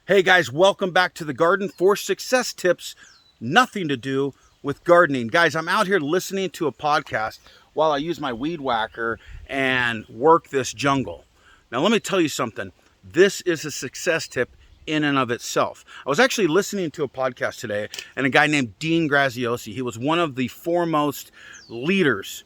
Hey guys, welcome back to the Garden for Success Tips. Nothing to do with gardening. Guys, I'm out here listening to a podcast while I use my weed whacker and work this jungle. Now let me tell you something. This is a success tip in and of itself. I was actually listening to a podcast today and a guy named Dean Graziosi. He was one of the foremost leaders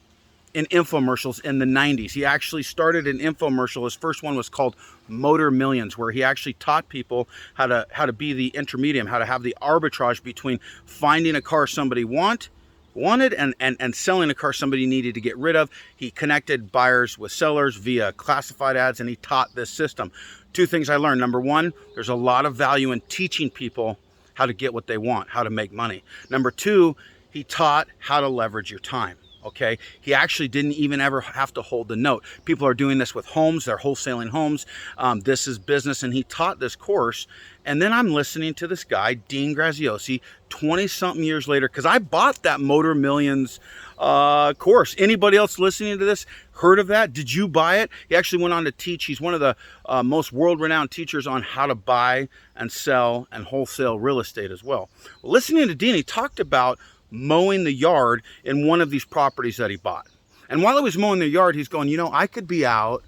in infomercials in the 90s. He actually started an infomercial. His first one was called Motor Millions, where he actually taught people how to be the intermediate, how to have the arbitrage between finding a car somebody wanted and selling a car somebody needed to get rid of. He connected buyers with sellers via classified ads, and he taught this system. Two things I learned. Number one, there's a lot of value in teaching people how to get what they want, how to make money. Number two, he taught how to leverage your time. Okay, he actually didn't even ever have to hold the note. People are doing this with homes. They're wholesaling homes. This is business, and he taught this course. And then I'm listening to this guy, Dean Graziosi, 20-something years later, because I bought that Motor Millions course. Anybody else listening to this heard of that? Did you buy it? He actually went on to teach. He's one of the most world-renowned teachers on how to buy and sell and wholesale real estate as well. Listening to Dean, he talked about mowing the yard in one of these properties that he bought. And while he was mowing the yard, he's going, I could be out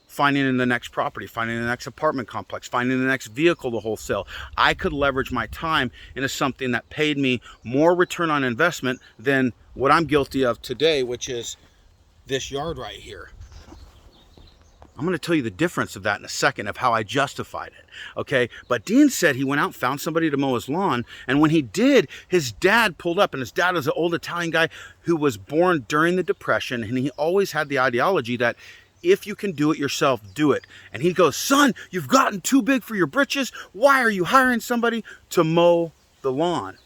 finding the next property, finding the next apartment complex, finding the next vehicle to wholesale. I could leverage my time into something that paid me more return on investment than what I'm guilty of today, which is this yard right here. I'm going to tell you the difference of that in a second, of how I justified it, okay? But Dean said he went out and found somebody to mow his lawn, and when he did, his dad pulled up, and his dad was an old Italian guy who was born during the Depression, and he always had the ideology that if you can do it yourself, do it. And he goes, son, you've gotten too big for your britches. Why are you hiring somebody to mow the lawn?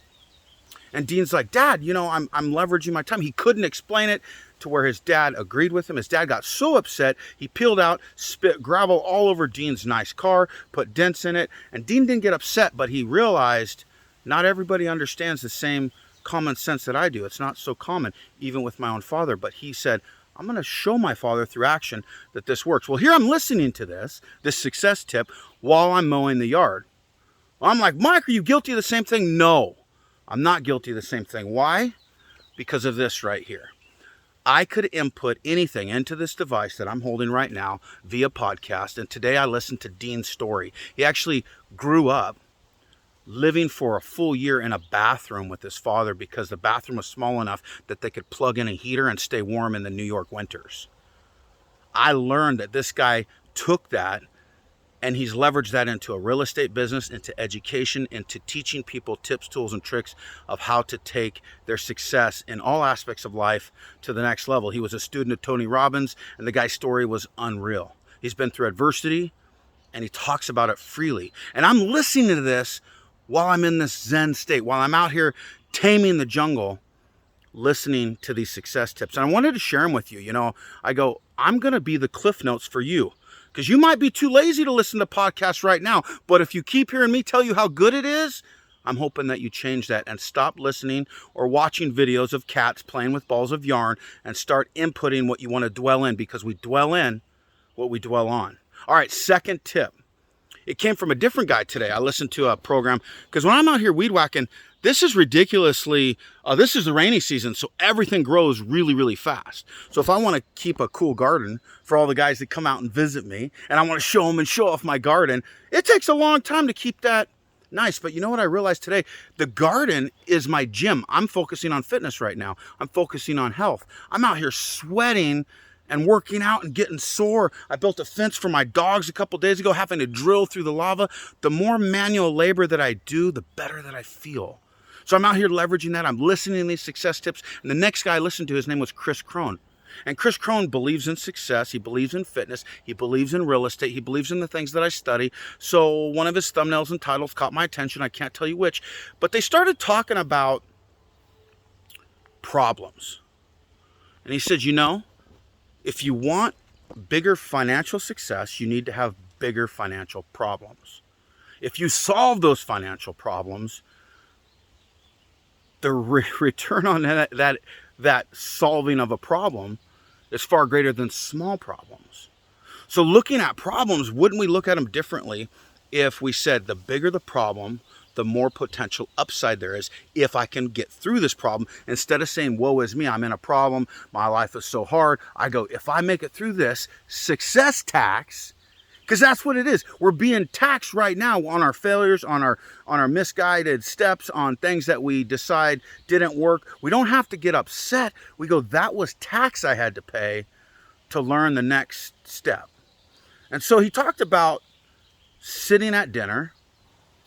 And Dean's like, Dad, I'm leveraging my time. He couldn't explain it to where his dad agreed with him. His dad got so upset, he peeled out, spit gravel all over Dean's nice car, put dents in it. And Dean didn't get upset, but he realized not everybody understands the same common sense that I do. It's not so common, even with my own father. But he said, I'm going to show my father through action that this works. Well, here I'm listening to this success tip while I'm mowing the yard. I'm like, Mike, are you guilty of the same thing? No, I'm not guilty of the same thing. Why? Because of this right here. I could input anything into this device that I'm holding right now via podcast. And today I listened to Dean's story. He actually grew up living for a full year in a bathroom with his father because the bathroom was small enough that they could plug in a heater and stay warm in the New York winters. I learned that this guy took that and he's leveraged that into a real estate business, into education, into teaching people tips, tools, and tricks of how to take their success in all aspects of life to the next level. He was a student of Tony Robbins, and the guy's story was unreal. He's been through adversity, and he talks about it freely. And I'm listening to this while I'm in this Zen state, while I'm out here taming the jungle, listening to these success tips. And I wanted to share them with you. I go, I'm going to be the Cliff Notes for you. Because you might be too lazy to listen to podcasts right now. But if you keep hearing me tell you how good it is, I'm hoping that you change that and stop listening or watching videos of cats playing with balls of yarn and start inputting what you want to dwell in, because we dwell in what we dwell on. All right, second tip. It came from a different guy today. I listened to a program because when I'm out here weed whacking, this is ridiculously, this is the rainy season, so everything grows really, really fast. So if I want to keep a cool garden for all the guys that come out and visit me, and I want to show them and show off my garden, it takes a long time to keep that nice. But you know what I realized today? The garden is my gym. I'm focusing on fitness right now. I'm focusing on health. I'm out here sweating and working out and getting sore. I built a fence for my dogs a couple days ago, having to drill through the lava. The more manual labor that I do, the better that I feel. So I'm out here leveraging that. I'm listening to these success tips. And the next guy I listened to, his name was Chris Crone. And Chris Crone believes in success. He believes in fitness. He believes in real estate. He believes in the things that I study. So one of his thumbnails and titles caught my attention. I can't tell you which. But they started talking about problems. And he said, if you want bigger financial success, you need to have bigger financial problems. If you solve those financial problems, the return on that solving of a problem is far greater than small problems. So looking at problems, wouldn't we look at them differently if we said the bigger the problem, the more potential upside there is if I can get through this problem. Instead of saying, woe is me, I'm in a problem, my life is so hard, I go, if I make it through this, success tax, because that's what it is. We're being taxed right now on our failures, on our misguided steps, on things that we decide didn't work. We don't have to get upset. We go, that was tax I had to pay to learn the next step. And so he talked about sitting at dinner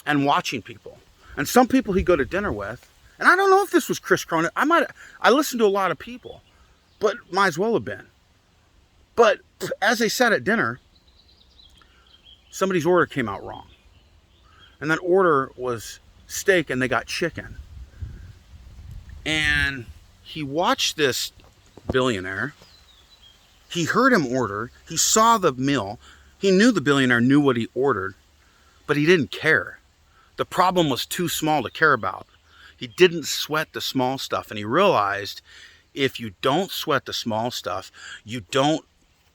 and watching people. And some people he'd go to dinner with, and I don't know if this was Chris Cronin. I listened to a lot of people, but might as well have been. But as they sat at dinner, somebody's order came out wrong. And that order was steak and they got chicken. And he watched this billionaire. He heard him order. He saw the meal. He knew the billionaire knew what he ordered, but he didn't care. The problem was too small to care about. He didn't sweat the small stuff. And he realized if you don't sweat the small stuff, you don't,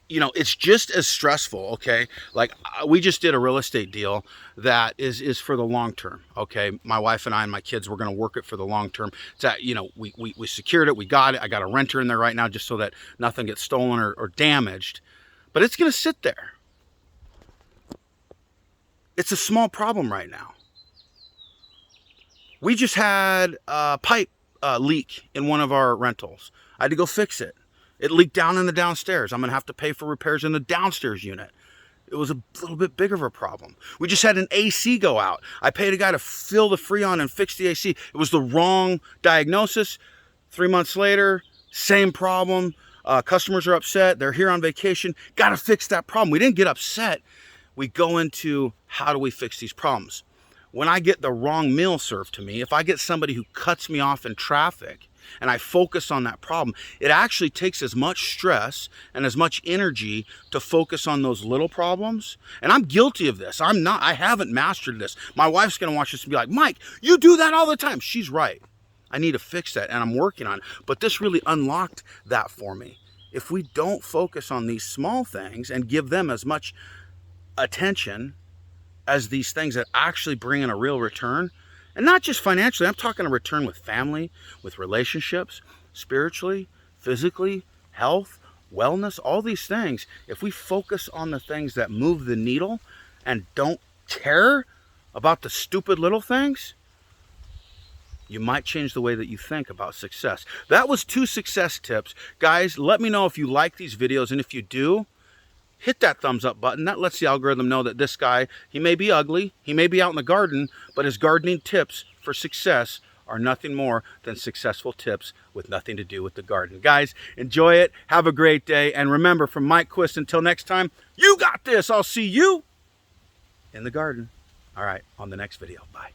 it's just as stressful, okay? Like we just did a real estate deal that is for the long term, okay? My wife and I and my kids, we're going to work it for the long term. We secured it, we got it. I got a renter in there right now just so that nothing gets stolen or damaged. But it's going to sit there. It's a small problem right now. We just had a pipe leak in one of our rentals. I had to go fix it. It leaked down in the downstairs. I'm going to have to pay for repairs in the downstairs unit. It was a little bit bigger of a problem. We just had an AC go out. I paid a guy to fill the Freon and fix the AC. It was the wrong diagnosis. 3 months later, same problem. Customers are upset. They're here on vacation. Got to fix that problem. We didn't get upset. We go into how do we fix these problems? When I get the wrong meal served to me, if I get somebody who cuts me off in traffic and I focus on that problem, it actually takes as much stress and as much energy to focus on those little problems. And I'm guilty of this. I haven't mastered this. My wife's going to watch this and be like, Mike, you do that all the time. She's right. I need to fix that and I'm working on it. But this really unlocked that for me. If we don't focus on these small things and give them as much attention as these things that actually bring in a real return, and not just financially, I'm talking a return with family, with relationships, spiritually, physically, health, wellness, all these things. If we focus on the things that move the needle and don't care about the stupid little things, you might change the way that you think about success. That was 2 success tips. Guys, let me know if you like these videos, and if you do, hit that thumbs up button. That lets the algorithm know that this guy, he may be ugly, he may be out in the garden, but his gardening tips for success are nothing more than successful tips with nothing to do with the garden. Guys, enjoy it. Have a great day. And remember, from Mike Quist, until next time, you got this. I'll see you in the garden. All right, on the next video. Bye.